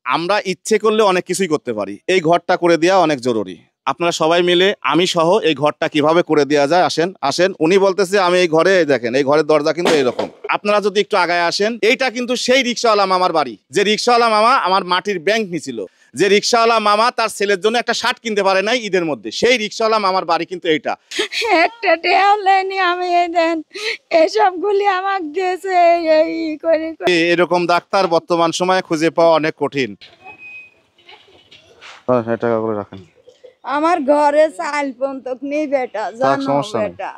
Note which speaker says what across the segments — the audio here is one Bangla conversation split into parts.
Speaker 1: আমরা ইচ্ছে করলে অনেক কিছুই করতে পারি, এই ঘরটা করে দেওয়া অনেক জরুরি। আপনারা সবাই মিলে আমি সহ এই ঘরটা কিভাবে করে দেওয়া যায় আসেন আসেন। উনি বলতেছে আমি এই ঘরে, দেখেন এই ঘরের দরজা কিন্তু এইরকম। আপনারা যদি একটু আগায় আসেন, এইটা কিন্তু সেই রিক্সাওয়ালা মামার বাড়ি, যে রিক্সাওয়ালা মামা আমার মাটির ব্যাংক নিছিল, যে রিক্সাওয়ালা মামা তার ছেলের জন্য একটা শার্ট কিনতে পারে নাই ঈদের মধ্যে, সেই রিক্সাওয়ালা মামার বাড়ি কিন্তু এইটা।
Speaker 2: একটা টেয়ালেনি আমি এই দেন এসবগুলি আমাকে দিয়েছে এই করে।
Speaker 1: এরকম ডাক্তার বর্তমান সময়ে খুঁজে পাওয়া অনেক কঠিন। টাকা করে রাখেন।
Speaker 2: আমার ঘরে চাল পন্তক নেই বেটা, জানো বেটা।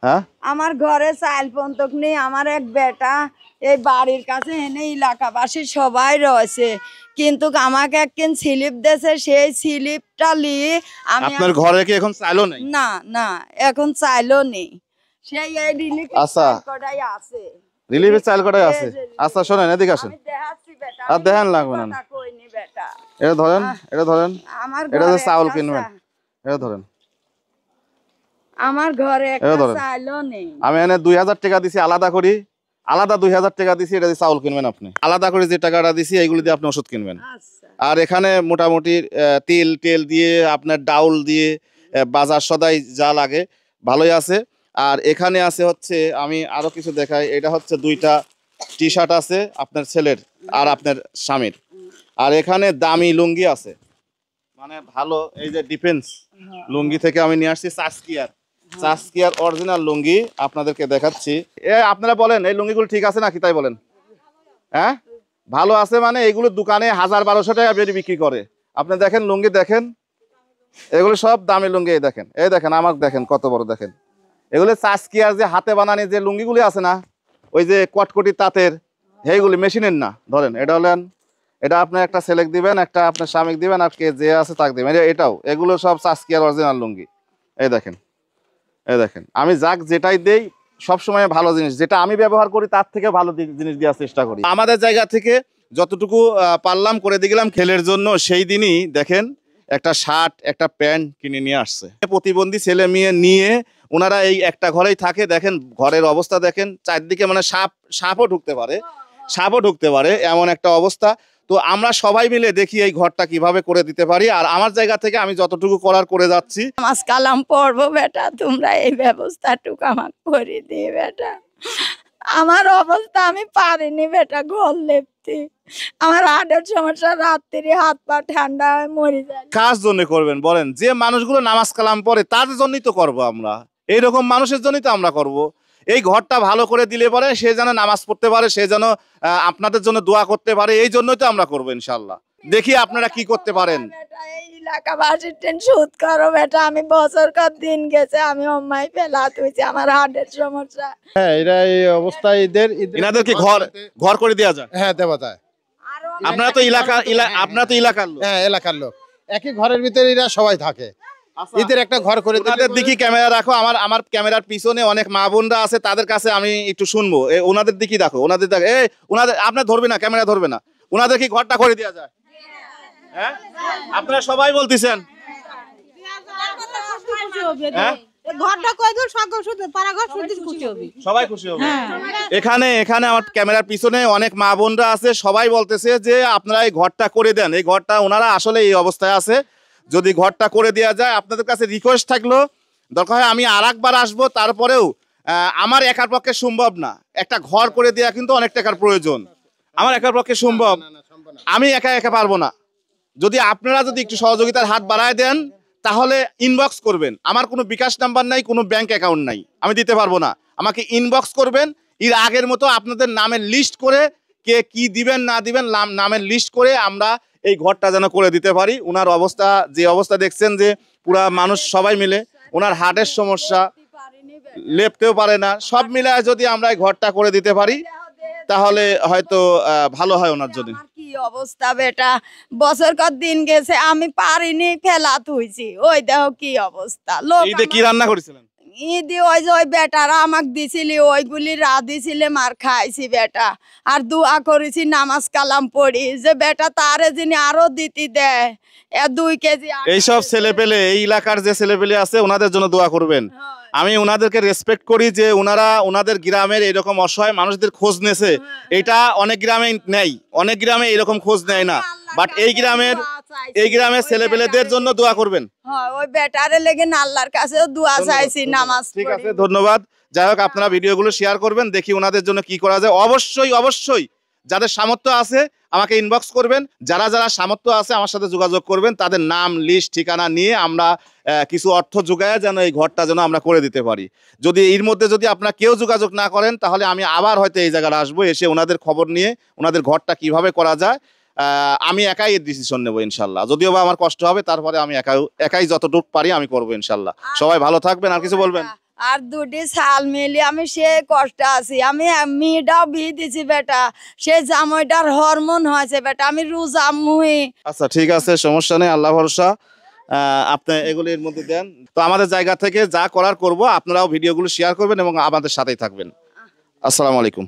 Speaker 1: হ্যাঁ,
Speaker 2: আমার ঘরে চাল পন্তক নেই। আমার এক বেটা এই বাড়ির কাছে এনে এলাকাবাসী সবাই রয়েছে, কিন্তু আমাকে একদিন স্লিপ দিয়েছে, সেই স্লিপটা নিয়ে আমি।
Speaker 1: আপনার ঘরে কি এখন চাইলো নেই?
Speaker 2: না না, এখন চাইলো নেই। সেই এই রিলিফ কটাই আছে,
Speaker 1: রিলিফের চাইল কটাই আছে। আচ্ছা শোনেন, এদিকে আসেন। আর দেখেন লাগবে না, এটা ধরেন, এটা ধরেন, এটা যে চাউল কিনবেন, এটা ধরেন।
Speaker 2: আমার ঘরে একটা চাইলো নেই।
Speaker 1: আমি এনে 2000 টাকা দিছি আলাদা করি, আলাদা 2000 টাকা দিছি, এটা দিয়ে চাউল কিনবেন আপনি। আলাদা করে যে টাকাটা দিছি এইগুলো দিয়ে আপনি ওষুধ কিনবেন। আর এখানে মোটামুটি তেল টেল দিয়ে আপনার ডাউল দিয়ে বাজার সদাই যা লাগে ভালোই আছে। আর এখানে আছে হচ্ছে, আমি আরো কিছু দেখাই, এটা হচ্ছে 2টা টি শার্ট আছে আপনার ছেলের আর আপনার স্বামীর। আর এখানে দামি লুঙ্গি আছে, মানে ভালো, এই যে ডিফেন্স লুঙ্গি থেকে আমি নিয়ে আসছি চাস্কিয়ার অরিজিনাল লুঙ্গি আপনাদেরকে দেখাচ্ছি। আপনারা বলেন এই লুঙ্গিগুলো ঠিক আছে নাকি, তাই বলেন? হ্যাঁ ভালো আছে, মানে এগুলো দোকানে 1000-1200 টাকা বেশি বিক্রি করে। আপনি দেখেন লুঙ্গি, দেখেন এগুলো সব দামি লুঙ্গি। এই দেখেন আমার, দেখেন কত বড়, দেখেন এগুলো চাস্কিয়ার যে হাতে বানানি যে লুঙ্গিগুলি আছে না, ওই যে কটকটি তাঁতের, সেইগুলি মেশিনের না। ধরেন এটা হলেন, এটা আপনার একটা সেলেক্ট দিবেন, একটা আপনার স্বামীক দিবেন, আর কে যে আছে তাকে দিবেন। এটাও, এগুলো সব চাস্কিয়ার অরিজিনাল লুঙ্গি। এই দেখেন, এই দেখেন, আমি যাক যেটাই দেই সবসময় ভালো জিনিস, যেটা আমি ব্যবহার করি তার থেকে ভালো জিনিস দেওয়ার চেষ্টা করি। আমাদের জায়গা থেকে যতটুকু পারলাম করে দিয়ে গেলাম ছেলের জন্য। সেই দিনই দেখেন একটা শার্ট একটা প্যান্ট কিনে নিয়ে আসছে। প্রতিবন্ধী ছেলে মেয়ে নিয়ে ওনারা এই একটা ঘরেই থাকে। দেখেন ঘরের অবস্থা দেখেন, চারদিকে মানে সাপও ঢুকতে পারে এমন একটা অবস্থা। তো আমরা সবাই মিলে দেখি এই ঘরটা কিভাবে করে দিতে পারি। আর আমার জায়গা থেকে আমি যতটুকু করার করে যাচ্ছি।
Speaker 2: নামাজ কালাম পড়বো বেটা, তোমরা এই ব্যবস্থাটুকু আমাকে করে দিয়ে বেটা। আমার অবস্থা আমি পারিনি বেটা ঘর লেপতে। আমার হার্টের সমস্যা, রাত্রি হাত পা ঠান্ডা হয়ে মরে যায়।
Speaker 1: কার জন্য করবেন বলেন? যে মানুষগুলো নামাজ কালাম পড়ে তাদের জন্যই তো করবো আমরা, এইরকম মানুষের জন্যই তো আমরা করব। এই ঘরটা ভালো করে দিলে পরে সে যেন নামাজ পড়তে পারে, সে যেন আপনাদের জন্য দোয়া করতে পারে, এই জন্যই তো আমরা করবো ইনশাল্লাহ। দেখি আপনারা কি করতে পারেন।
Speaker 2: এই এলাকাবাসীর সুদ করো বেটা। আমি বছর কর দিন গেছে, আমি অম্মাই ফেলা তুইছি, আমার হার্টের সমস্যা।
Speaker 3: হ্যাঁ, এরা এই অবস্থায়
Speaker 1: এনাদের কি ঘর করে দেওয়া যায়?
Speaker 3: হ্যাঁ, দেওয়া যায়।
Speaker 1: আপনারা তো এলাকার লোক।
Speaker 3: হ্যাঁ, এলাকার লোক, একই ঘরের ভিতরে এরা সবাই থাকে। ঈদের একটা ঘর করে
Speaker 1: ওনাদের দিকে ক্যামেরা রাখো। আমার ক্যামেরার পিছনে অনেক মা বোনরা আছে, তাদের কাছে আমি একটু শুনবো। ওনাদের দিকে দেখো, ওনাদের দেখো, ওনাদের আপনার ধরবে না, ক্যামেরা ধরবে না। ওনাদের কি ঘরটা করে দেওয়া যায়? হ্যাঁ, আপনারা সবাই বলতেছেন সবাই খুশি হবে। এখানে আমার ক্যামেরার পিছনে অনেক মা বোনরা আছে, সবাই বলতেছে যে আপনারা এই ঘরটা করে দেন। এই ঘরটা ওনারা আসলে এই অবস্থায় আছে, যদি ঘরটা করে দেওয়া যায়। আপনাদের কাছে রিকোয়েস্ট থাকলো, দরকার হয় আমি আরেকবার আসবো, তারপরেও আমার একার পক্ষে সম্ভব না। একটা ঘর করে দেওয়া কিন্তু অনেক টাকার প্রয়োজন, আমার একার পক্ষে সম্ভব, আমি একা পারবো না। যদি আপনারা যদি একটু সহযোগিতার হাত বাড়ায় দেন তাহলে ইনবক্স করবেন। আমার কোনো বিকাশ নাম্বার নাই, কোনো ব্যাংক অ্যাকাউন্ট নাই, আমি দিতে পারবো না। আমাকে ইনবক্স করবেন, এর আগের মতো আপনাদের নামের লিস্ট করে, কে কি দিবেন না দিবেন নামের লিস্ট করে আমরা এই ঘরটা যেন করে দিতে পারি। ওনার অবস্থা, যে অবস্থা দেখছেন, যে পুরা মানুষ সবাই মিলে, ওনার হার্টের সমস্যা, লেপতেও পারে না, সব মিলায় যদি আমরা এই ঘরটা করে দিতে পারি তাহলে হয়তো ভালো হয় ওনার জন্য।
Speaker 2: কি অবস্থা বেটা, বছর কর দিন গেছে, আমি পারিনি ফেলা তুইছি। ওই দেখো কি অবস্থা।
Speaker 1: ঈদে কি রান্না করেছিলেন?
Speaker 2: ঈদি ওই যে ওই বেটারা আমাকে দিছিলি ওইগুলি দিছিলে মার খাইছি বেটা আর দোয়া করেছি নামাজ কালাম পড়ি যে বেটা তারে যিনি আরো দিতে দেয় 2 কেজি
Speaker 1: এইসব ছেলেপেলে এই এলাকার যে ছেলেপেলে আছে ওনাদের জন্য দোয়া করবেন। আমি ওনাদেরকে রেসপেক্ট করি যে ওনারা ওনাদের গ্রামের এরকম অসহায় মানুষদের খোঁজ নেছে। এটা অনেক গ্রামে নেই, অনেক গ্রামে এরকম খোঁজ নেয় না, বাট এই গ্রামের ছেলেপেলেদের জন্য দোয়া করবেন।
Speaker 2: ওই বেটারে লেগে আল্লাহর কাছে দোয়া চাইছি নামাজ
Speaker 1: ঠিক আছে, ধন্যবাদ। যাই হোক, আপনারা ভিডিওগুলো শেয়ার করবেন, দেখি ওনাদের জন্য কি করা যায়। অবশ্যই অবশ্যই যাদের সামর্থ্য আছে আমাকে ইনবক্স করবেন, যারা যারা সামর্থ্য আছে আমার সাথে যোগাযোগ করবেন, তাদের নাম লিস্ট ঠিকানা নিয়ে আমরা কিছু অর্থ যোগায় যেন এই ঘরটা যেন আমরা করে দিতে পারি। যদি এর মধ্যে যদি আপনারা কেউ যোগাযোগ না করেন তাহলে আমি আবার হয়তো এই জায়গায় আসবো, এসে ওনাদের খবর নিয়ে ওনাদের ঘরটা কিভাবে করা যায় আমি একাই এর ডিসিশন নেবো ইনশাল্লাহ। যদিও বা আমার কষ্ট হবে, তারপরে আমি একাই যতটুকু পারি আমি করবো ইনশাল্লাহ। সবাই ভালো থাকবেন। আর কিছু বলবেন?
Speaker 2: আর 2টি সাল মিলি আমি সে কষ্ট আছি। আমি মেয়েটাও বিয়ে দিছি বেটা, সে জামাইটার হরমোন হয়েছে বেটা, আমি রোজা মুহি।
Speaker 1: আচ্ছা ঠিক আছে, সমস্যা নেই, আল্লাহ ভরসা। আপনি এগুলির মধ্যে দেন। তো আমাদের জায়গা থেকে যা করার করব, আপনারাও ভিডিওগুলো শেয়ার করবেন এবং আমাদের সাথেই থাকবেন। আসসালামু আলাইকুম।